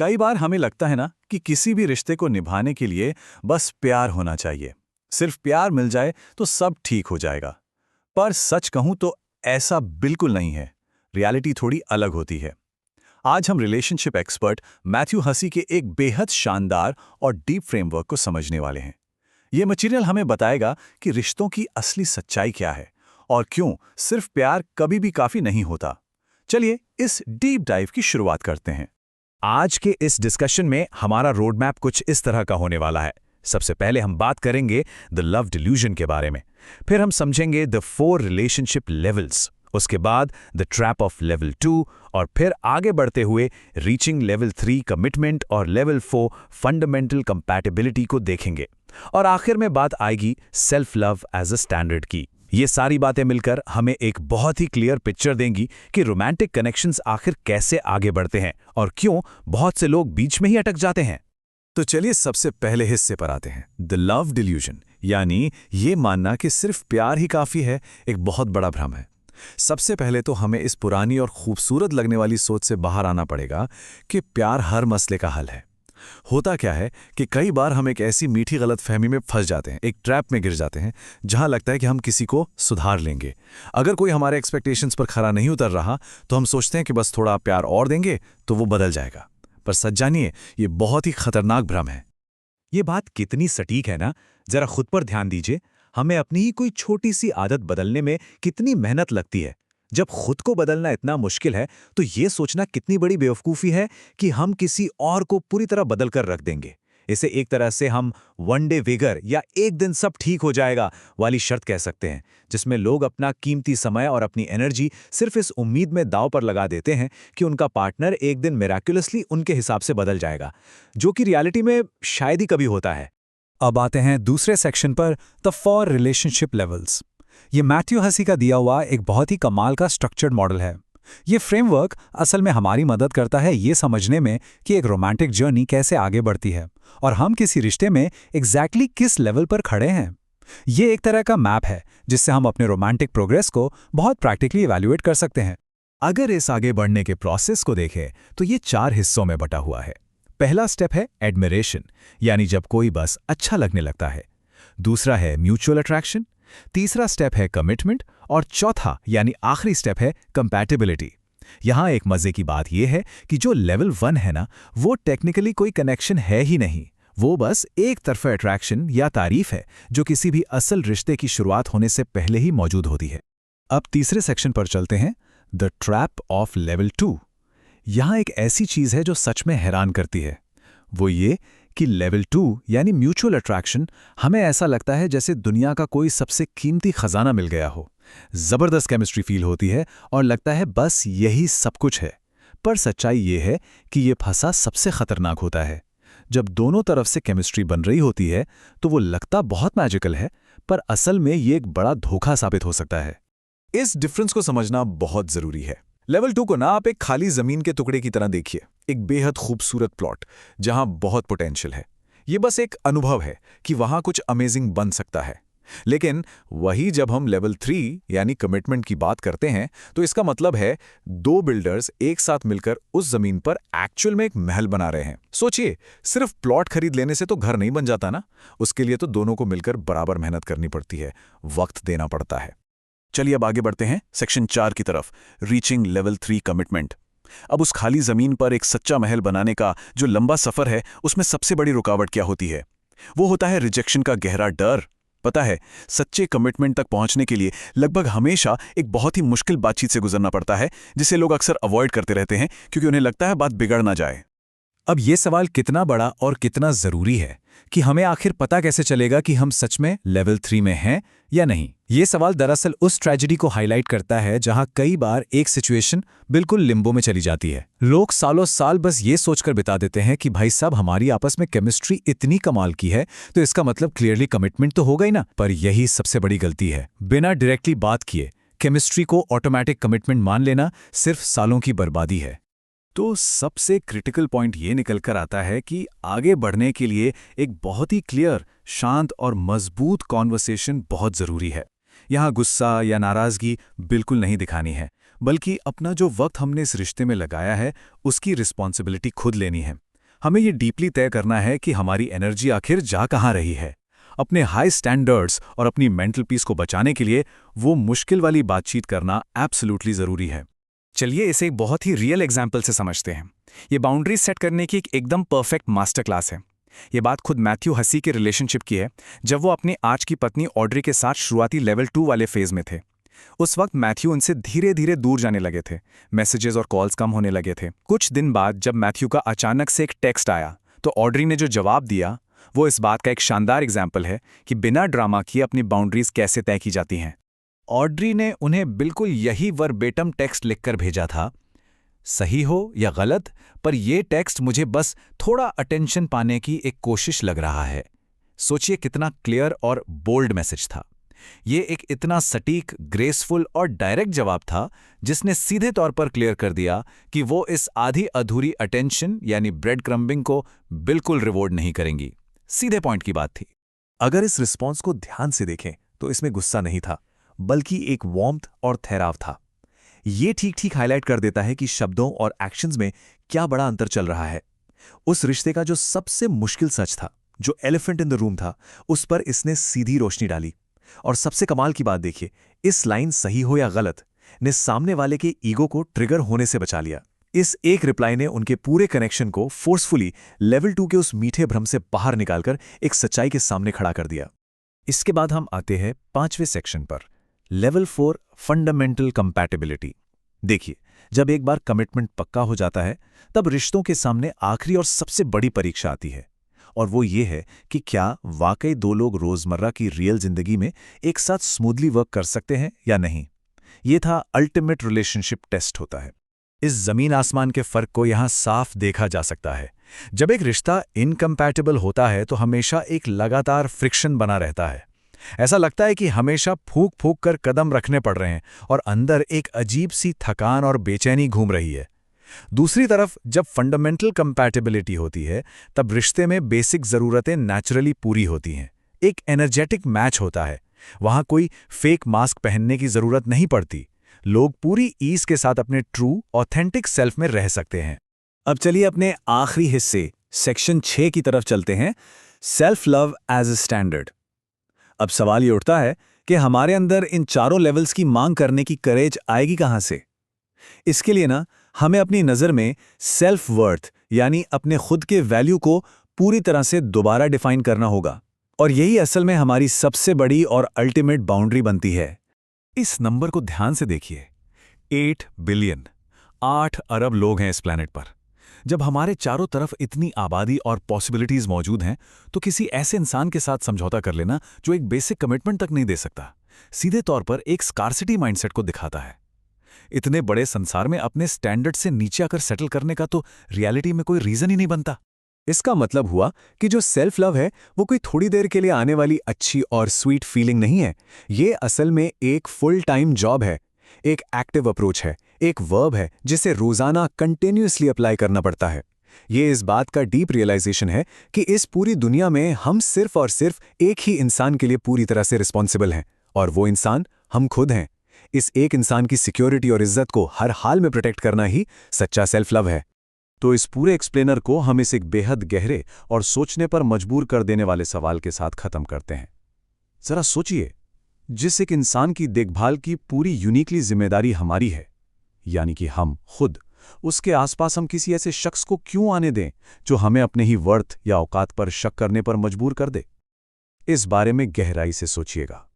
कई बार हमें लगता है ना कि किसी भी रिश्ते को निभाने के लिए बस प्यार होना चाहिए। सिर्फ प्यार मिल जाए तो सब ठीक हो जाएगा। पर सच कहूं तो ऐसा बिल्कुल नहीं है। रियलिटी थोड़ी अलग होती है। आज हम रिलेशनशिप एक्सपर्ट मैथ्यू हसी के एक बेहद शानदार और डीप फ्रेमवर्क को समझने वाले हैं। ये मटेरियल हमें बताएगा कि रिश्तों की असली सच्चाई क्या है और क्यों सिर्फ प्यार कभी भी काफी नहीं होता। चलिए इस डीप डाइव की शुरुआत करते हैं। आज के इस डिस्कशन में हमारा रोड मैप कुछ इस तरह का होने वाला है। सबसे पहले हम बात करेंगे द लव डिल्यूजन के बारे में, फिर हम समझेंगे द 4 रिलेशनशिप लेवल्स, उसके बाद द ट्रैप ऑफ लेवल 2 और फिर आगे बढ़ते हुए रीचिंग लेवल 3 कमिटमेंट और लेवल 4 फंडामेंटल कंपैटिबिलिटी को देखेंगे। और आखिर में बात आएगी self love as a standard की। ये सारी बातें मिलकर हमें एक बहुत ही क्लियर पिक्चर देंगी कि रोमांटिक कनेक्शंस आखिर कैसे आगे बढ़ते हैं और क्यों बहुत से लोग बीच में ही अटक जाते हैं। तो चलिए सबसे पहले हिस्से पर आते हैं, द लव डिल्यूजन, यानी ये मानना कि सिर्फ प्यार ही काफी है, एक बहुत बड़ा भ्रम है। सबसे पहले तो हमें इस पुरानी और खूबसूरत लगने वाली सोच से बाहर आना पड़ेगा कि प्यार हर मसले का हल है। होता क्या है कि कई बार हम एक ऐसी मीठी गलतफहमी में फंस जाते हैं, एक ट्रैप में गिर जाते हैं जहां लगता है कि हम किसी को सुधार लेंगे। अगर कोई हमारे एक्सपेक्टेशंस पर खरा नहीं उतर रहा तो हम सोचते हैं कि बस थोड़ा प्यार और देंगे तो वो बदल जाएगा। पर सच जानिए, ये बहुत ही खतरनाक भ्रम है। ये बात कितनी सटीक है ना, जरा खुद पर ध्यान दीजिए। हमें अपनी ही कोई छोटी सी आदत बदलने में कितनी मेहनत लगती है। जब खुद को बदलना इतना मुश्किल है तो ये सोचना कितनी बड़ी बेवकूफ़ी है कि हम किसी और को पूरी तरह बदल कर रख देंगे। इसे एक तरह से हम वन डे विगर या एक दिन सब ठीक हो जाएगा वाली शर्त कह सकते हैं, जिसमें लोग अपना कीमती समय और अपनी एनर्जी सिर्फ इस उम्मीद में दांव पर लगा देते हैं कि उनका पार्टनर एक दिन मिराक्युलसली उनके हिसाब से बदल जाएगा, जो कि रियलिटी में शायद ही कभी होता है। अब आते हैं दूसरे सेक्शन पर, द 4 रिलेशनशिप लेवल्स। ये मैथ्यू हसी का दिया हुआ एक बहुत ही कमाल का स्ट्रक्चर्ड मॉडल है। ये फ्रेमवर्क असल में हमारी मदद करता है ये समझने में कि एक रोमांटिक जर्नी कैसे आगे बढ़ती है और हम किसी रिश्ते में एग्जैक्टली किस लेवल पर खड़े हैं। ये एक तरह का मैप है जिससे हम अपने रोमांटिक प्रोग्रेस को बहुत प्रैक्टिकली इवैल्यूएट कर सकते हैं। अगर इस आगे बढ़ने के प्रोसेस को देखें तो ये 4 हिस्सों में बटा हुआ है। पहला स्टेप है एडमिरेशन, यानी जब कोई बस अच्छा लगने लगता है। दूसरा है म्यूचुअल अट्रैक्शन, तीसरा स्टेप है कमिटमेंट और चौथा यानी आखिरी स्टेप है कंपैटिबिलिटी। यहां एक मजे की बात यह है कि जो लेवल 1 है ना, वो टेक्निकली कोई कनेक्शन है ही नहीं। वो बस एक तरफा अट्रैक्शन या तारीफ है जो किसी भी असल रिश्ते की शुरुआत होने से पहले ही मौजूद होती है। अब तीसरे सेक्शन पर चलते हैं, द ट्रैप ऑफ लेवल 2। यहां एक ऐसी चीज है जो सच में हैरान करती है। वो ये कि लेवल 2 यानी म्यूचुअल अट्रैक्शन, हमें ऐसा लगता है जैसे दुनिया का कोई सबसे कीमती खजाना मिल गया हो। जबरदस्त केमिस्ट्री फील होती है और लगता है बस यही सब कुछ है। पर सच्चाई ये है कि ये फंसा सबसे खतरनाक होता है। जब दोनों तरफ से केमिस्ट्री बन रही होती है तो वो लगता बहुत मैजिकल है, पर असल में ये एक बड़ा धोखा साबित हो सकता है। इस डिफरेंस को समझना बहुत जरूरी है। लेवल 2 को ना आप एक खाली जमीन के टुकड़े की तरह देखिए, एक बेहद खूबसूरत प्लॉट जहां बहुत पोटेंशियल है। ये बस एक अनुभव है कि वहां कुछ अमेजिंग बन सकता है। लेकिन वही जब हम लेवल 3 यानी कमिटमेंट की बात करते हैं तो इसका मतलब है 2 बिल्डर्स एक साथ मिलकर उस जमीन पर एक्चुअल में एक महल बना रहे हैं। सोचिए, सिर्फ प्लॉट खरीद लेने से तो घर नहीं बन जाता ना, उसके लिए तो दोनों को मिलकर बराबर मेहनत करनी पड़ती है, वक्त देना पड़ता है। चलिए अब आगे बढ़ते हैं सेक्शन 4 की तरफ, रीचिंग लेवल 3 कमिटमेंट। अब उस खाली जमीन पर एक सच्चा महल बनाने का जो लंबा सफर है, उसमें सबसे बड़ी रुकावट क्या होती है? वो होता है रिजेक्शन का गहरा डर। पता है, सच्चे कमिटमेंट तक पहुंचने के लिए लगभग हमेशा एक बहुत ही मुश्किल बातचीत से गुजरना पड़ता है, जिसे लोग अक्सर अवॉइड करते रहते हैं क्योंकि उन्हें लगता है बात बिगड़ ना जाए। अब ये सवाल कितना बड़ा और कितना जरूरी है कि हमें आखिर पता कैसे चलेगा कि हम सच में लेवल 3 में हैं या नहीं। ये सवाल दरअसल उस ट्रेजेडी को हाईलाइट करता है जहां कई बार एक सिचुएशन बिल्कुल लिम्बो में चली जाती है। लोग सालों साल बस ये सोचकर बिता देते हैं कि भाई साहब, हमारी आपस में केमिस्ट्री इतनी कमाल की है तो इसका मतलब क्लियरली कमिटमेंट तो हो गई ना। पर यही सबसे बड़ी गलती है। बिना डायरेक्टली बात किए केमिस्ट्री को ऑटोमेटिक कमिटमेंट मान लेना सिर्फ सालों की बर्बादी है। तो सबसे क्रिटिकल पॉइंट ये निकल कर आता है कि आगे बढ़ने के लिए एक बहुत ही क्लियर, शांत और मजबूत कॉन्वर्सेशन बहुत ज़रूरी है। यहाँ गुस्सा या नाराज़गी बिल्कुल नहीं दिखानी है, बल्कि अपना जो वक्त हमने इस रिश्ते में लगाया है उसकी रिस्पॉन्सिबिलिटी खुद लेनी है। हमें ये डीपली तय करना है कि हमारी एनर्जी आखिर जा कहाँ रही है। अपने हाई स्टैंडर्ड्स और अपनी मेंटल पीस को बचाने के लिए वो मुश्किल वाली बातचीत करना एब्सोल्युटली ज़रूरी है। चलिए इसे एक बहुत ही रियल एग्जाम्पल से समझते हैं। ये बाउंड्रीज सेट करने की एक एकदम परफेक्ट मास्टर क्लास है। ये बात खुद मैथ्यू हसी के रिलेशनशिप की है, जब वो अपनी आज की पत्नी ऑड्री के साथ शुरुआती लेवल 2 वाले फेज में थे। उस वक्त मैथ्यू उनसे धीरे धीरे दूर जाने लगे थे, मैसेजेस और कॉल्स कम होने लगे थे। कुछ दिन बाद जब मैथ्यू का अचानक से एक टेक्स्ट आया तो ऑड्री ने जो जवाब दिया वो इस बात का एक शानदार एग्जाम्पल है कि बिना ड्रामा किए अपनी बाउंड्रीज कैसे तय की जाती हैं। ऑड्री ने उन्हें बिल्कुल यही वर्बेटम टेक्स्ट लिखकर भेजा था, सही हो या गलत, पर यह टेक्स्ट मुझे बस थोड़ा अटेंशन पाने की एक कोशिश लग रहा है। सोचिए कितना क्लियर और बोल्ड मैसेज था। ये एक इतना सटीक, ग्रेसफुल और डायरेक्ट जवाब था जिसने सीधे तौर पर क्लियर कर दिया कि वो इस आधी अधूरी अटेंशन यानी ब्रेड क्रम्बिंग को बिल्कुल रिवॉर्ड नहीं करेंगी। सीधे पॉइंट की बात थी। अगर इस रिस्पॉन्स को ध्यान से देखें तो इसमें गुस्सा नहीं था, बल्कि एक वार्मथ और ठहराव था। ये ठीक ठीक हाईलाइट कर देता है कि शब्दों और एक्शंस में क्या बड़ा अंतर चल रहा है। उस रिश्ते का जो सबसे मुश्किल सच था, जो एलिफेंट इन द रूम था, उस पर इसने सीधी रोशनी डाली। और सबसे कमाल की बात देखिए, इस लाइन सही हो या गलत ने सामने वाले के ईगो को ट्रिगर होने से बचा लिया। इस एक रिप्लाई ने उनके पूरे कनेक्शन को फोर्सफुली लेवल 2 के उस मीठे भ्रम से बाहर निकालकर एक सच्चाई के सामने खड़ा कर दिया। इसके बाद हम आते हैं 5वें सेक्शन पर, लेवल 4 फंडामेंटल कंपैटिबिलिटी। देखिए, जब एक बार कमिटमेंट पक्का हो जाता है तब रिश्तों के सामने आखिरी और सबसे बड़ी परीक्षा आती है, और वो ये है कि क्या वाकई दो लोग रोजमर्रा की रियल जिंदगी में एक साथ स्मूथली वर्क कर सकते हैं या नहीं। ये था अल्टीमेट रिलेशनशिप टेस्ट होता है। इस जमीन आसमान के फर्क को यहां साफ देखा जा सकता है। जब एक रिश्ता इनकम्पैटिबल होता है तो हमेशा एक लगातार फ्रिक्शन बना रहता है। ऐसा लगता है कि हमेशा फूंक फूंक कर कदम रखने पड़ रहे हैं और अंदर एक अजीब सी थकान और बेचैनी घूम रही है। दूसरी तरफ जब फंडामेंटल कंपैटिबिलिटी होती है तब रिश्ते में बेसिक ज़रूरतें नेचुरली पूरी होती हैं। एक एनर्जेटिक मैच होता है। वहाँ कोई फेक मास्क पहनने की ज़रूरत नहीं पड़ती। लोग पूरी ईज़ के साथ अपने ट्रू ऑथेंटिक सेल्फ में रह सकते हैं। अब चलिए अपने आखिरी हिस्से सेक्शन 6 की तरफ चलते हैं, self love as a standard. अब सवाल ये उठता है कि हमारे अंदर इन चारों लेवल्स की मांग करने की करेज आएगी कहाँ से। इसके लिए ना हमें अपनी नज़र में सेल्फ वर्थ यानी अपने खुद के वैल्यू को पूरी तरह से दोबारा डिफाइन करना होगा, और यही असल में हमारी सबसे बड़ी और अल्टीमेट बाउंड्री बनती है। इस नंबर को ध्यान से देखिए, 8 बिलियन, 8 अरब लोग हैं इस प्लैनेट पर। जब हमारे चारों तरफ इतनी आबादी और पॉसिबिलिटीज मौजूद हैं तो किसी ऐसे इंसान के साथ समझौता कर लेना जो एक बेसिक कमिटमेंट तक नहीं दे सकता, सीधे तौर पर एक स्कार्सिटी माइंडसेट को दिखाता है। इतने बड़े संसार में अपने स्टैंडर्ड से नीचे आकर सेटल करने का तो रियलिटी में कोई रीजन ही नहीं बनता। इसका मतलब हुआ कि जो सेल्फ लव है वो कोई थोड़ी देर के लिए आने वाली अच्छी और स्वीट फीलिंग नहीं है। ये असल में एक फुल टाइम जॉब है, एक एक्टिव अप्रोच है, एक वर्ब है जिसे रोजाना कंटिन्यूअसली अप्लाई करना पड़ता है। ये इस बात का डीप रियलाइजेशन है कि इस पूरी दुनिया में हम सिर्फ और सिर्फ एक ही इंसान के लिए पूरी तरह से रिस्पॉन्सिबल हैं, और वो इंसान हम खुद हैं। इस एक इंसान की सिक्योरिटी और इज्जत को हर हाल में प्रोटेक्ट करना ही सच्चा सेल्फ लव है। तो इस पूरे एक्सप्लेनर को हम इस एक बेहद गहरे और सोचने पर मजबूर कर देने वाले सवाल के साथ खत्म करते हैं। जरा सोचिए, जिस एक इंसान की देखभाल की पूरी यूनिकली जिम्मेदारी हमारी है, यानी कि हम खुद, उसके आसपास हम किसी ऐसे शख्स को क्यों आने दें जो हमें अपने ही वर्थ या औकात पर शक करने पर मजबूर कर दे। इस बारे में गहराई से सोचिएगा।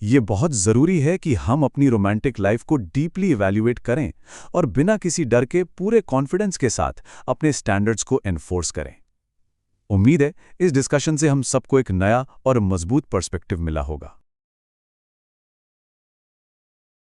ये बहुत ज़रूरी है कि हम अपनी रोमांटिक लाइफ को डीपली इवैल्यूएट करें और बिना किसी डर के पूरे कॉन्फिडेंस के साथ अपने स्टैंडर्ड्स को एनफोर्स करें। उम्मीद है इस डिस्कशन से हम सबको एक नया और मजबूत पर्सपेक्टिव मिला होगा।